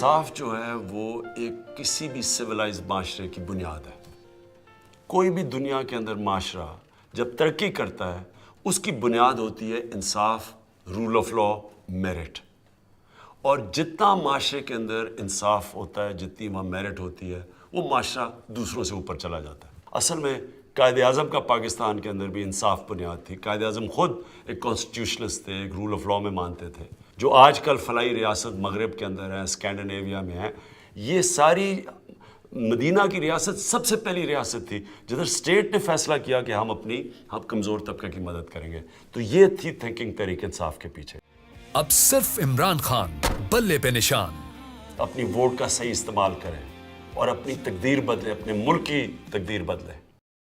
انصاف جو ہے وہ ایک کسی بھی سویلائز معاشرے کی بنیاد ہے. کوئی بھی دنیا کے اندر معاشرہ جب ترقی کرتا ہے اس کی بنیاد ہوتی ہے انصاف, رول آف لا, میرٹ. اور جتنا معاشرے کے اندر انصاف ہوتا ہے, جتنی وہاں میرٹ ہوتی ہے, وہ معاشرہ دوسروں سے اوپر چلا جاتا ہے. اصل میں قائد اعظم کا پاکستان کے اندر بھی انصاف بنیاد تھی. قائد اعظم خود ایک کانسٹیٹیوشنسٹ تھے, ایک رول آف لا میں مانتے تھے. جو آج کل فلاحی ریاست مغرب کے اندر ہے, اسکینڈینیویا میں ہے, یہ ساری مدینہ کی ریاست سب سے پہلی ریاست تھی جدھر اسٹیٹ نے فیصلہ کیا کہ ہم کمزور طبقے کی مدد کریں گے. تو یہ تھی تھنکنگ تحریک انصاف کے پیچھے. اب صرف عمران خان بلے پہ نشان. اپنی ووٹ کا صحیح استعمال کریں اور اپنی تقدیر بدلیں, اپنے ملک کی تقدیر بدلیں.